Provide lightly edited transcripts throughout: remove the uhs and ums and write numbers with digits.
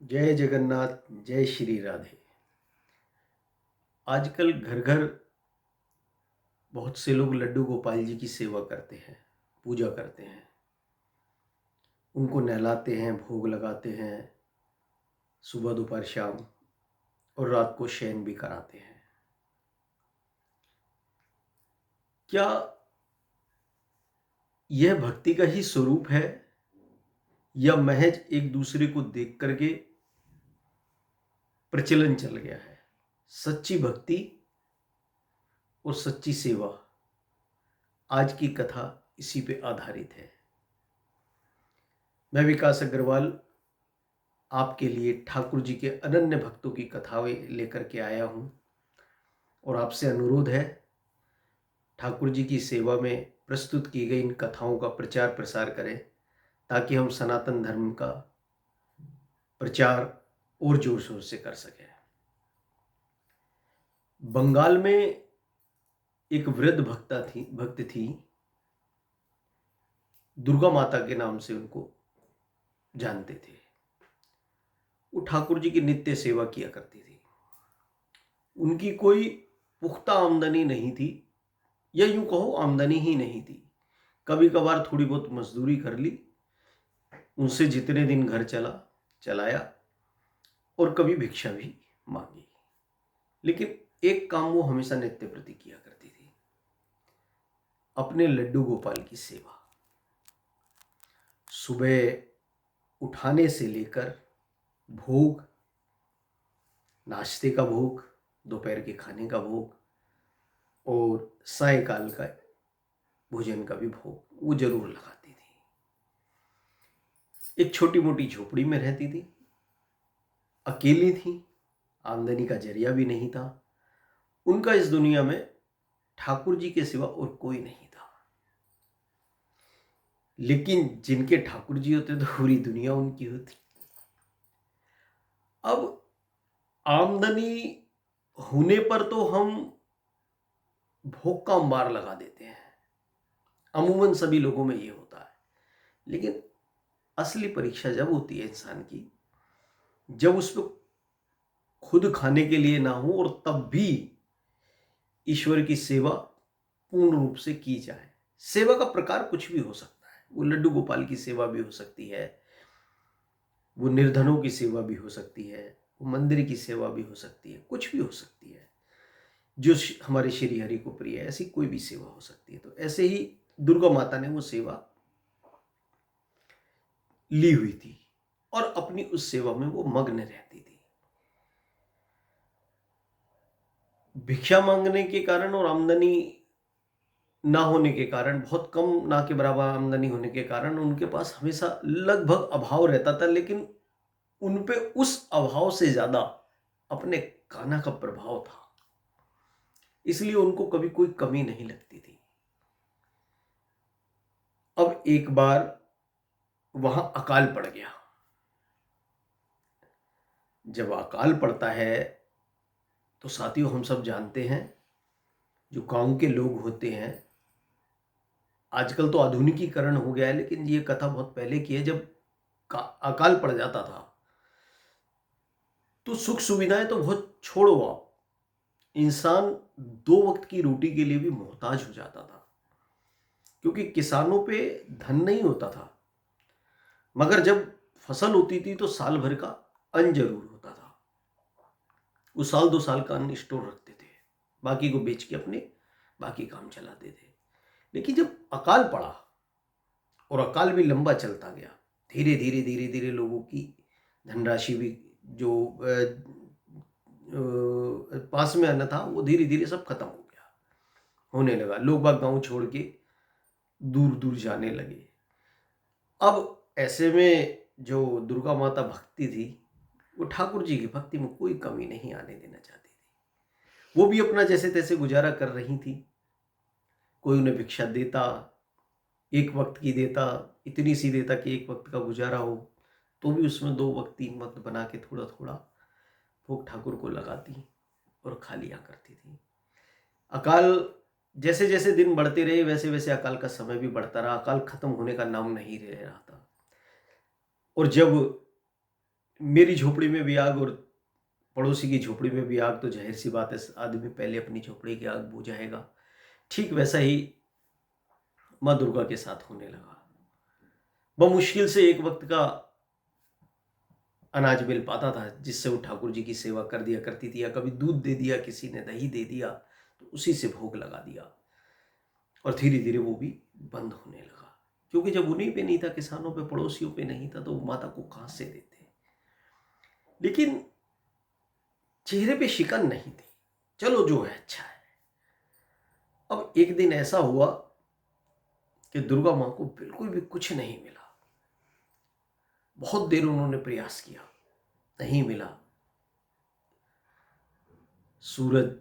जय जगन्नाथ, जय श्री राधे। आजकल घर घर बहुत से लोग लड्डू गोपाल जी की सेवा करते हैं, पूजा करते हैं, उनको नहलाते हैं, भोग लगाते हैं, सुबह दोपहर शाम, और रात को शयन भी कराते हैं। क्या यह भक्ति का ही स्वरूप है या महज एक दूसरे को देख करके प्रचलन चल गया है? सच्ची भक्ति और सच्ची सेवा, आज की कथा इसी पे आधारित है। मैं विकास अग्रवाल आपके लिए ठाकुर जी के अनन्य भक्तों की कथाएं लेकर के आया हूं, और आपसे अनुरोध है, ठाकुर जी की सेवा में प्रस्तुत की गई इन कथाओं का प्रचार प्रसार करें, ताकि हम सनातन धर्म का प्रचार और जोर शोर से कर सकें। बंगाल में एक वृद्ध भक्त थी, दुर्गा माता के नाम से उनको जानते थे। वो ठाकुर जी की नित्य सेवा किया करती थी। उनकी कोई पुख्ता आमदनी नहीं थी, या यूं कहो आमदनी ही नहीं थी। कभी कभार थोड़ी बहुत मजदूरी कर ली, उनसे जितने दिन घर चलाया, और कभी भिक्षा भी मांगी। लेकिन एक काम वो हमेशा नित्य प्रति किया करती थी, अपने लड्डू गोपाल की सेवा। सुबह उठाने से लेकर भोग, नाश्ते का भोग, दोपहर के खाने का भोग, और सायंकाल का भोजन का भी भोग वो जरूर लगाती थी। एक छोटी मोटी झोपड़ी में रहती थी, अकेली थी, आमदनी का जरिया भी नहीं था। उनका इस दुनिया में ठाकुर जी के सिवा और कोई नहीं था। लेकिन जिनके ठाकुर जी होते तो पूरी दुनिया उनकी होती। अब आमदनी होने पर तो हम भोग का अंबार लगा देते हैं, अमूमन सभी लोगों में ये होता है। लेकिन असली परीक्षा जब होती है इंसान की, जब उसमें खुद खाने के लिए ना हो, और तब भी ईश्वर की सेवा पूर्ण रूप से की जाए। सेवा का प्रकार कुछ भी हो सकता है, वो लड्डू गोपाल की सेवा भी हो सकती है, वो निर्धनों की सेवा भी हो सकती है, वो मंदिर की सेवा भी हो सकती है, कुछ भी हो सकती है। जो हमारे श्री हरि को प्रिय है, ऐसी कोई भी सेवा हो सकती है। तो ऐसे ही दुर्गा माता ने वो सेवा ली हुई थी, और अपनी उस सेवा में वो मग्न रहती थी। भिक्षा मांगने के कारण और आमदनी ना होने के कारण, बहुत कम, ना के बराबर आमदनी होने के कारण, उनके पास हमेशा लगभग अभाव रहता था। लेकिन उन पे उस अभाव से ज्यादा अपने कान्हा का प्रभाव था, इसलिए उनको कभी कोई कमी नहीं लगती थी। अब एक बार वहां अकाल पड़ गया। जब अकाल पड़ता है तो साथियों, हम सब जानते हैं, जो गांव के लोग होते हैं, आजकल तो आधुनिकीकरण हो गया है, लेकिन ये कथा बहुत पहले की है। जब अकाल पड़ जाता था तो सुख सुविधाएं तो बहुत छोड़ो, आप इंसान दो वक्त की रोटी के लिए भी मोहताज हो जाता था, क्योंकि किसानों पे धन नहीं होता था। मगर जब फसल होती थी तो साल भर का अन्न जरूर होता था। वो साल दो साल का अन्न स्टोर रखते थे, बाकी को बेच के अपने बाकी काम चलाते थे। लेकिन जब अकाल पड़ा, और अकाल भी लंबा चलता गया, धीरे धीरे धीरे धीरे लोगों की धनराशि भी, जो पास में अन्न था, वो धीरे धीरे सब खत्म हो गया, होने लगा। लोग बाग गांव छोड़ के दूर दूर जाने लगे। अब ऐसे में जो दुर्गा माता भक्ति थी, वो ठाकुर जी की भक्ति में कोई कमी नहीं आने देना चाहती थी। वो भी अपना जैसे तैसे गुजारा कर रही थी। कोई उन्हें भिक्षा देता, एक वक्त की देता, इतनी सी देता कि एक वक्त का गुजारा हो, तो भी उसमें दो वक्त तीन वक्त बना के थोड़ा थोड़ा भोग ठाकुर को लगाती और खा लिया करती थी। अकाल जैसे जैसे दिन बढ़ते रहे, वैसे वैसे अकाल का समय भी बढ़ता रहा। अकाल खत्म होने का नाम नहीं ले रहा था। और जब मेरी झोपड़ी में भी आग और पड़ोसी की झोपड़ी में भी आग, तो जाहिर सी बात है आदमी पहले अपनी झोपड़ी की आग बुझाएगा। ठीक वैसा ही माँ दुर्गा के साथ होने लगा। बमुश्किल से एक वक्त का अनाज मिल पाता था जिससे वो ठाकुर जी की सेवा कर दिया करती थी, या कभी दूध दे दिया, किसी ने दही दे दिया, तो उसी से भोग लगा दिया। और धीरे धीरे वो भी बंद होने लगा, क्योंकि जब उन्हीं पे नहीं था, किसानों पे, पड़ोसियों पे नहीं था, तो वो माता को कहां से देते। लेकिन चेहरे पे शिकन नहीं थी, चलो जो है अच्छा है। अब एक दिन ऐसा हुआ कि दुर्गा माँ को बिल्कुल भी कुछ नहीं मिला। बहुत देर उन्होंने प्रयास किया, नहीं मिला। सूरज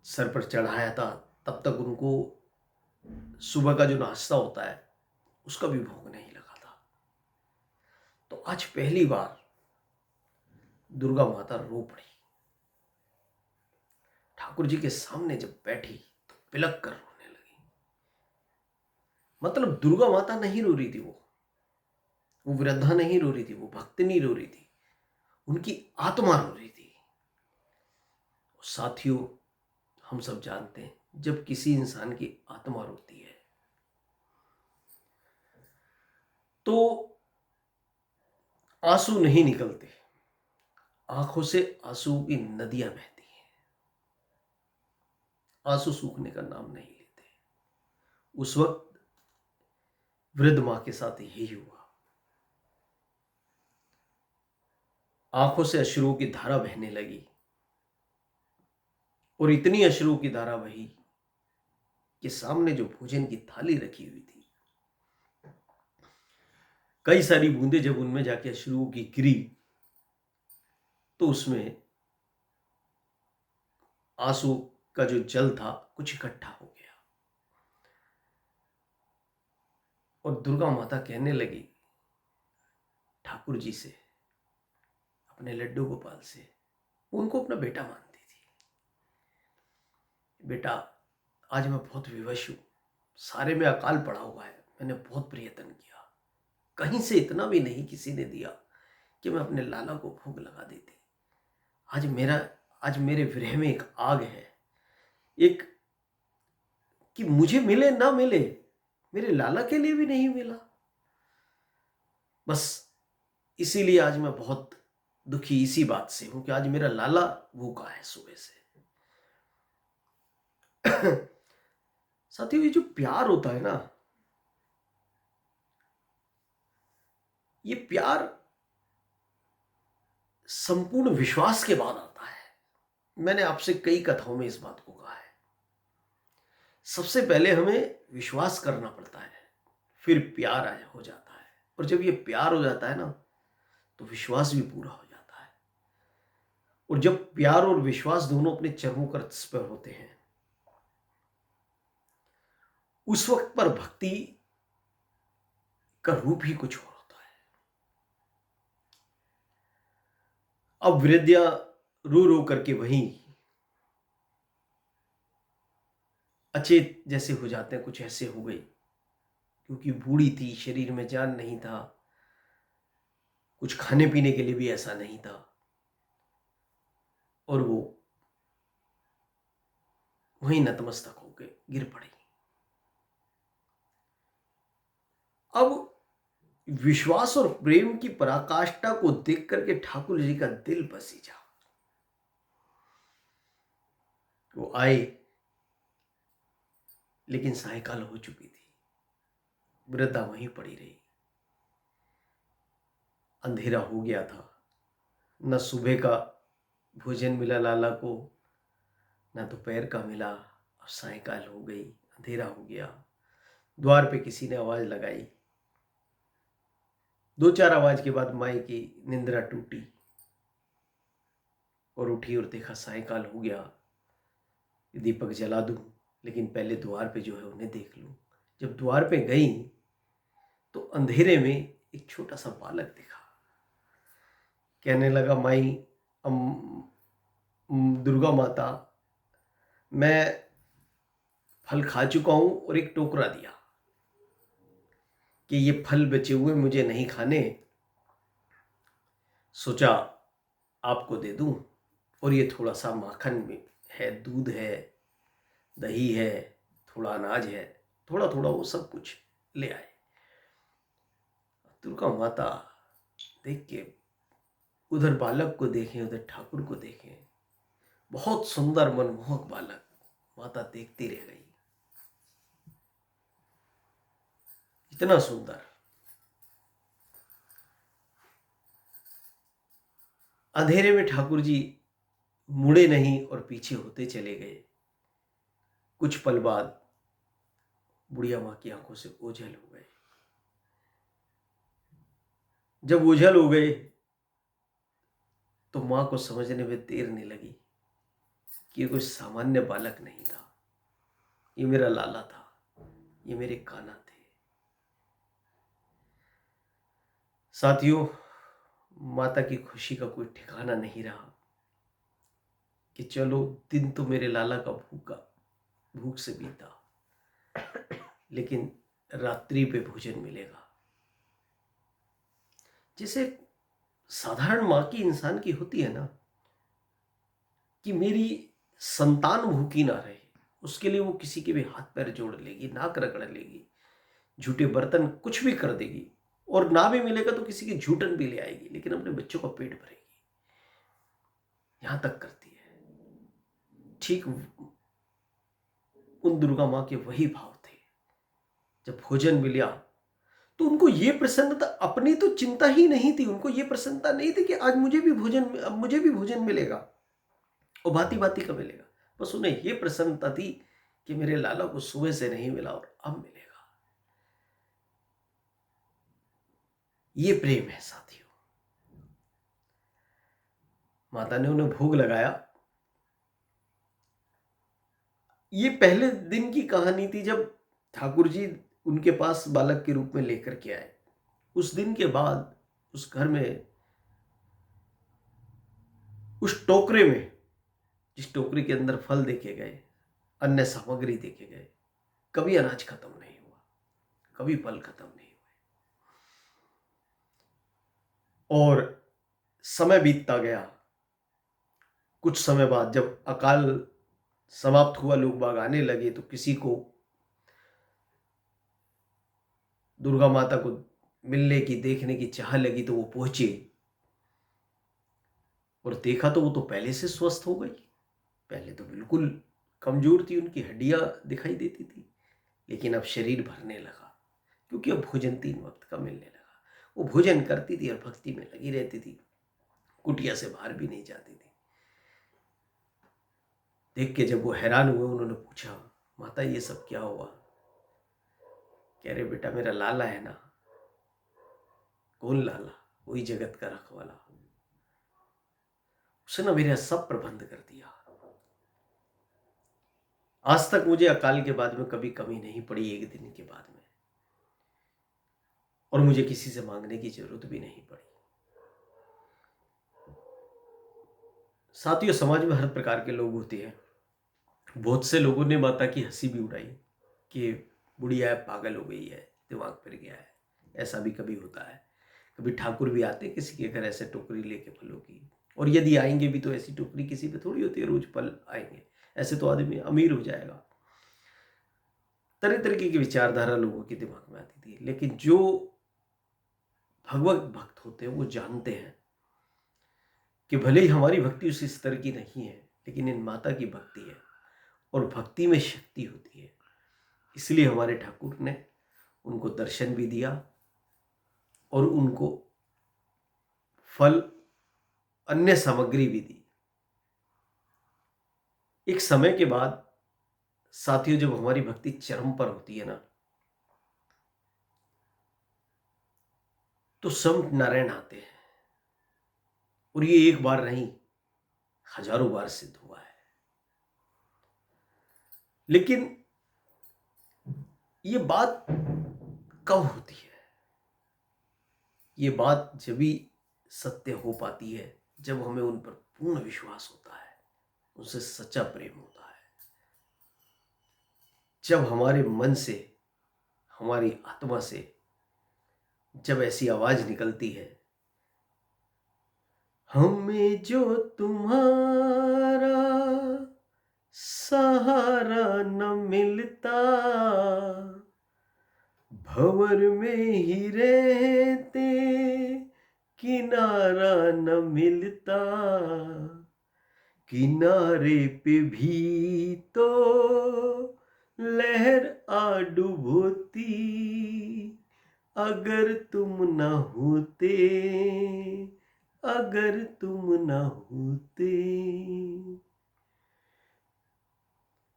सर पर चढ़ाया था, तब तक उनको सुबह का जो नाश्ता होता है उसका भी भोग नहीं लगा था। तो आज पहली बार दुर्गा माता रो पड़ी। ठाकुर जी के सामने जब बैठी तो बिलक कर रोने लगी। मतलब दुर्गा माता नहीं रो रही थी, वो वृद्धा नहीं रो रही थी, वो भक्त नहीं रो रही थी, उनकी आत्मा रो रही थी। साथियों, हम सब जानते हैं जब किसी इंसान की आत्मा रोती है तो आंसू नहीं निकलते, आंखों से आंसू की नदियां बहती हैं, आंसू सूखने का नाम नहीं लेते। उस वक्त वृद्ध मां के साथ यही हुआ। आंखों से अश्रुओं की धारा बहने लगी, और इतनी अश्रुओं की धारा बही कि सामने जो भोजन की थाली रखी हुई थी, कई सारी बूंदें जब उनमें जाके अश्रुओं की गिरी तो उसमें आंसू का जो जल था कुछ इकट्ठा हो गया। और दुर्गा माता कहने लगी ठाकुर जी से, अपने लड्डू गोपाल से, उनको अपना बेटा मानती थी, बेटा आज मैं बहुत विवश हूं, सारे में अकाल पड़ा हुआ है, मैंने बहुत प्रयत्न किया, कहीं से इतना भी नहीं किसी ने दिया कि मैं अपने लाला को भोग लगा देती। आज मेरे विरह में एक आग है, एक कि मुझे मिले ना मिले, मेरे लाला के लिए भी नहीं मिला। बस इसीलिए आज मैं बहुत दुखी इसी बात से हूं कि आज मेरा लाला भूखा है सुबह से। साथियों, ये जो प्यार होता है ना, ये प्यार संपूर्ण विश्वास के बाद आता है। मैंने आपसे कई कथाओं में इस बात को कहा है। सबसे पहले हमें विश्वास करना पड़ता है, फिर प्यार हो जाता है, और जब ये प्यार हो जाता है ना तो विश्वास भी पूरा हो जाता है। और जब प्यार और विश्वास दोनों अपने चरमोकर्ष पर होते हैं, उस वक्त पर भक्ति का रूप ही कुछ और होता है। अब वृद्धा रो रो करके वहीं अचेत जैसे हो जाते हैं, कुछ ऐसे हो गई, क्योंकि बूढ़ी थी, शरीर में जान नहीं था, कुछ खाने पीने के लिए भी ऐसा नहीं था, और वो वहीं नतमस्तक होकर गिर पड़ी। अब विश्वास और प्रेम की पराकाष्ठा को देख करके ठाकुर जी का दिल पसीजा। वो आए, लेकिन सायकाल हो चुकी थी, वृद्धा वहीं पड़ी रही। अंधेरा हो गया था, न सुबह का भोजन मिला लाला को, न दोपहर का मिला, और सायकाल हो गई, अंधेरा हो गया। द्वार पे किसी ने आवाज लगाई, दो चार आवाज के बाद माई की निंद्रा टूटी और उठी और देखा सायकाल हो गया, दीपक जला दूं, लेकिन पहले द्वार पे जो है उन्हें देख लूं। जब द्वार पे गई तो अंधेरे में एक छोटा सा बालक दिखा। कहने लगा, माई, दुर्गा माता, मैं फल खा चुका हूं, और एक टोकरा दिया कि ये फल बचे हुए मुझे नहीं खाने, सोचा आपको दे दूं, और ये थोड़ा सा माखन में है, दूध है, दही है, थोड़ा अनाज है, थोड़ा थोड़ा वो सब कुछ ले आए। दुर्गा माता देख के, उधर बालक को देखें, उधर ठाकुर को देखें, बहुत सुंदर मनमोहक बालक, माता देखती रह गई। इतना सुंदर। अंधेरे में ठाकुर जी मुड़े नहीं और पीछे होते चले गए। कुछ पल बाद बुढ़िया माँ की आंखों से ओझल हो गए। जब ओझल हो गए तो माँ को समझने में देर नहीं लगी कि ये कोई सामान्य बालक नहीं था, ये मेरा लाला था, ये मेरे कान्हा थे। साथियों, माता की खुशी का कोई ठिकाना नहीं रहा कि चलो दिन तो मेरे लाला का भूख से बीता, लेकिन रात्रि पे भोजन मिलेगा। जैसे साधारण माँ की इंसान की होती है ना, कि मेरी संतान भूखी ना रहे, उसके लिए वो किसी के भी हाथ पैर जोड़ लेगी, नाक रगड़ लेगी, झूठे बर्तन कुछ भी कर देगी, और ना भी मिलेगा तो किसी की झूठन भी ले आएगी, लेकिन अपने बच्चों का पेट भरेगी, यहां तक करती है। ठीक उन दुर्गा माँ के वही भाव थे। जब भोजन मिला तो उनको ये प्रसन्नता, अपनी तो चिंता ही नहीं थी, उनको ये प्रसन्नता नहीं थी कि आज मुझे भी भोजन मिलेगा और भांति भांति का मिलेगा। बस उन्हें ये प्रसन्नता थी कि मेरे लाला को सुबह से नहीं मिला और अब मिलेगा। ये प्रेम है साथियों। माता ने उन्हें भोग लगाया। ये पहले दिन की कहानी थी जब ठाकुर जी उनके पास बालक के रूप में लेकर के आए। उस दिन के बाद उस घर में, उस टोकरे में, जिस टोकरी के अंदर फल देखे गए, अन्य सामग्री देखे गए, कभी अनाज खत्म नहीं हुआ, कभी फल खत्म नहीं हुए। और समय बीतता गया। कुछ समय बाद जब अकाल समाप्त हुआ, लोग बाग आने लगे, तो किसी को दुर्गा माता को मिलने की, देखने की चाह लगी, तो वो पहुंचे और देखा तो वो तो पहले से स्वस्थ हो गई। पहले तो बिल्कुल कमजोर थी, उनकी हड्डियां दिखाई देती थी, लेकिन अब शरीर भरने लगा, क्योंकि अब भोजन 3 वक्त का मिलने लगा। वो भोजन करती थी और भक्ति में लगी रहती थी, कुटिया से बाहर भी नहीं जाती थी। देख के जब वो हैरान हुए, उन्होंने पूछा, माता ये सब क्या हुआ? कह रहे, बेटा मेरा लाला है ना। कौन लाला? वही जगत का रखवाला, उसने मेरा सब प्रबंध कर दिया। आज तक मुझे अकाल के बाद में कभी कमी नहीं पड़ी, एक दिन के बाद में, और मुझे किसी से मांगने की जरूरत भी नहीं पड़ी। साथियों, समाज में हर प्रकार के लोग होते हैं। बहुत से लोगों ने माता की हंसी भी उड़ाई कि बुढ़िया है, पागल हो गई है, दिमाग फिर गया है। ऐसा भी कभी होता है। कभी ठाकुर भी आते किसी के घर ऐसे टोकरी लेके फलों की, और यदि आएंगे भी तो ऐसी टोकरी किसी पे थोड़ी होती है, रोज फल आएंगे, ऐसे तो आदमी अमीर हो जाएगा। तरह तरीके की विचारधारा लोगों के दिमाग में आती थी, लेकिन जो भगवत भक्त होते हैं वो जानते हैं कि भले ही हमारी भक्ति उस स्तर की नहीं है, लेकिन इन माता की भक्ति है, और भक्ति में शक्ति होती है। इसलिए हमारे ठाकुर ने उनको दर्शन भी दिया और उनको फल, अन्य सामग्री भी दी। एक समय के बाद साथियों, जब हमारी भक्ति चरम पर होती है ना, तो संत नारायण आते हैं, और ये एक बार नहीं, हजारों बार सिद्ध हुआ है। लेकिन ये बात कब होती है? ये बात जब भी सत्य हो पाती है, जब हमें उन पर पूर्ण विश्वास होता है, उनसे सच्चा प्रेम होता है, जब हमारे मन से, हमारी आत्मा से जब ऐसी आवाज निकलती है हमें जो तुम्हारा सहारा न मिलता, भंवर में ही रहते किनारा न मिलता, किनारे पे भी तो लहर आ डुबोती, अगर तुम न होते, अगर तुम न होते।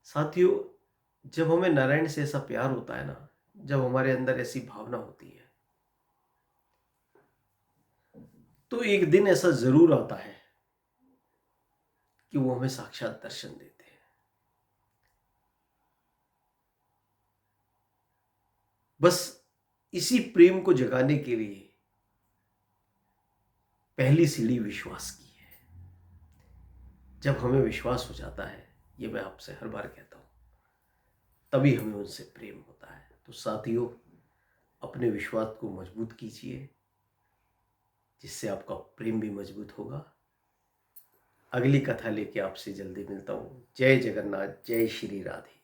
साथियों, जब हमें नारायण से ऐसा प्यार होता है ना, जब हमारे अंदर ऐसी भावना होती है, तो एक दिन ऐसा जरूर आता है कि वो हमें साक्षात दर्शन देते हैं। बस इसी प्रेम को जगाने के लिए पहली सीढ़ी विश्वास की है। जब हमें विश्वास हो जाता है, ये मैं आपसे हर बार कहता हूं, तभी हमें उनसे प्रेम होता है। तो साथियों, अपने विश्वास को मजबूत कीजिए, जिससे आपका प्रेम भी मजबूत होगा। अगली कथा लेके आपसे जल्दी मिलता हूं। जय जगन्नाथ, जय श्री राधे।